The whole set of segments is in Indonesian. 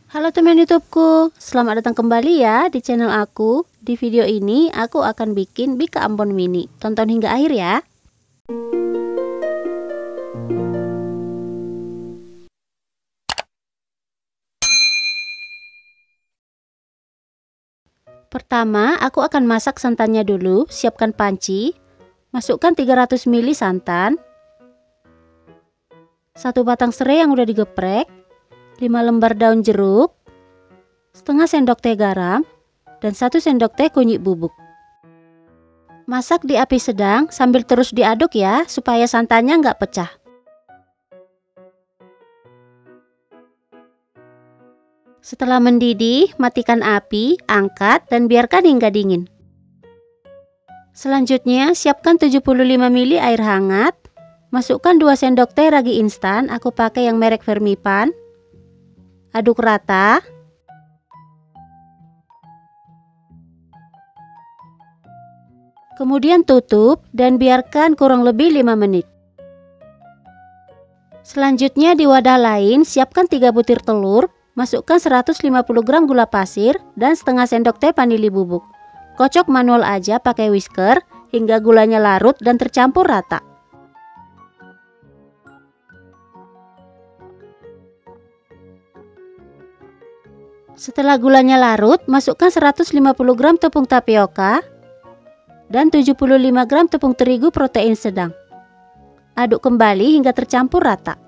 Halo teman YouTubeku, selamat datang kembali ya di channel aku. Di video ini aku akan bikin Bika Ambon mini. Tonton hingga akhir ya. Pertama, aku akan masak santannya dulu. Siapkan panci. Masukkan 300 ml santan, 1 batang serai yang udah digeprek, 5 lembar daun jeruk, setengah sendok teh garam, dan 1 sendok teh kunyit bubuk. Masak di api sedang sambil terus diaduk ya, supaya santannya nggak pecah. Setelah mendidih, matikan api, angkat, dan biarkan hingga dingin. Selanjutnya, siapkan 75 ml air hangat. Masukkan 2 sendok teh ragi instan, aku pakai yang merek Fermipan. Aduk rata. Kemudian tutup dan biarkan kurang lebih 5 menit. Selanjutnya di wadah lain, siapkan 3 butir telur. Masukkan 150 gram gula pasir dan setengah sendok teh vanili bubuk. Kocok manual aja pakai whisker hingga gulanya larut dan tercampur rata. Setelah gulanya larut, masukkan 150 gram tepung tapioka dan 75 gram tepung terigu protein sedang. Aduk kembali hingga tercampur rata.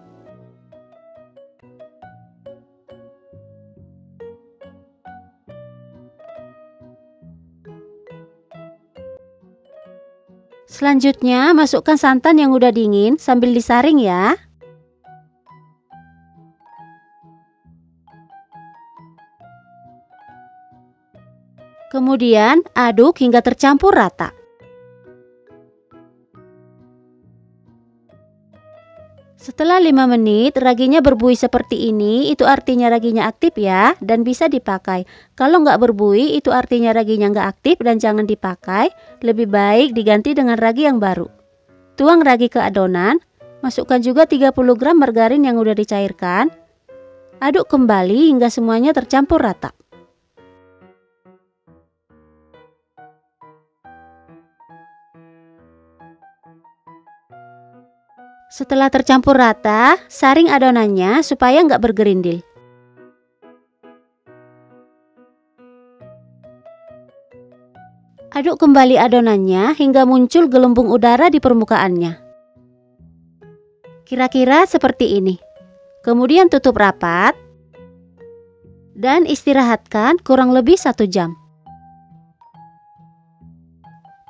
Selanjutnya, masukkan santan yang udah dingin sambil disaring ya. Kemudian aduk hingga tercampur rata. Setelah 5 menit raginya berbuih seperti ini, itu artinya raginya aktif ya dan bisa dipakai. Kalau nggak berbuih itu artinya raginya nggak aktif dan jangan dipakai. Lebih baik diganti dengan ragi yang baru. Tuang ragi ke adonan, masukkan juga 30 gram margarin yang udah dicairkan. Aduk kembali hingga semuanya tercampur rata. Setelah tercampur rata, saring adonannya supaya nggak bergerindil. Aduk kembali adonannya hingga muncul gelembung udara di permukaannya. Kira-kira seperti ini. Kemudian tutup rapat dan istirahatkan kurang lebih 1 jam.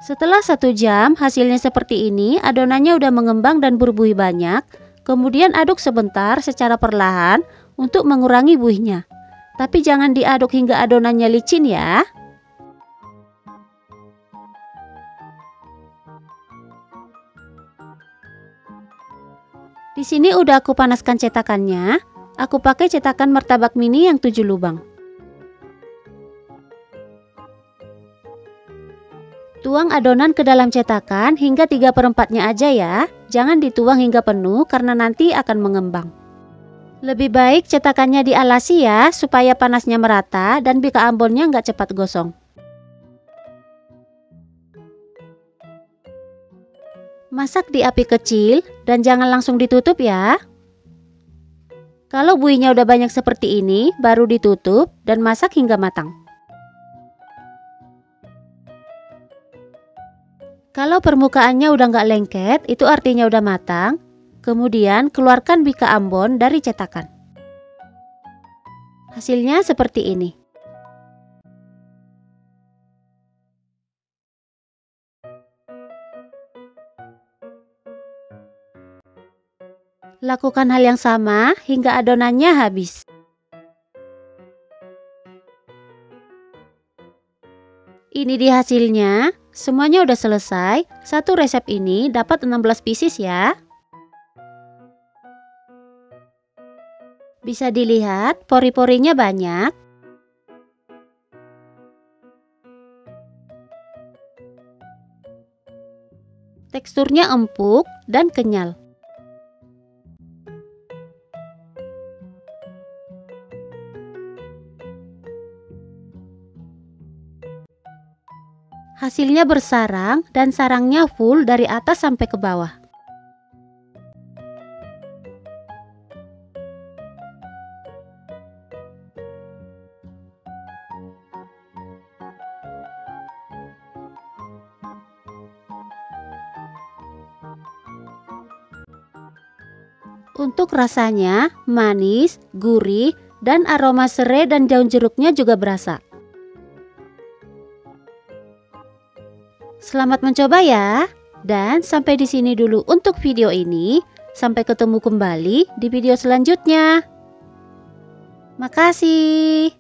Setelah 1 jam, hasilnya seperti ini, adonannya udah mengembang dan berbuih banyak. Kemudian aduk sebentar secara perlahan untuk mengurangi buihnya. Tapi jangan diaduk hingga adonannya licin ya. Di sini udah aku panaskan cetakannya. Aku pakai cetakan martabak mini yang 7 lubang. Tuang adonan ke dalam cetakan hingga 3/4-nya aja ya. Jangan dituang hingga penuh karena nanti akan mengembang. Lebih baik cetakannya dialasi ya supaya panasnya merata dan Bika Ambonnya nggak cepat gosong. Masak di api kecil dan jangan langsung ditutup ya. Kalau buihnya udah banyak seperti ini, baru ditutup dan masak hingga matang. Kalau permukaannya udah nggak lengket, itu artinya udah matang. Kemudian keluarkan Bika Ambon dari cetakan. Hasilnya seperti ini. Lakukan hal yang sama hingga adonannya habis. Ini dia hasilnya. Semuanya udah selesai. Satu resep ini dapat 16 pieces ya. Bisa dilihat pori-porinya banyak. Teksturnya empuk dan kenyal. Hasilnya bersarang dan sarangnya full dari atas sampai ke bawah. Untuk rasanya manis, gurih, dan aroma serai dan daun jeruknya juga berasa. Selamat mencoba ya. Dan sampai di sini dulu untuk video ini. Sampai ketemu kembali di video selanjutnya. Makasih.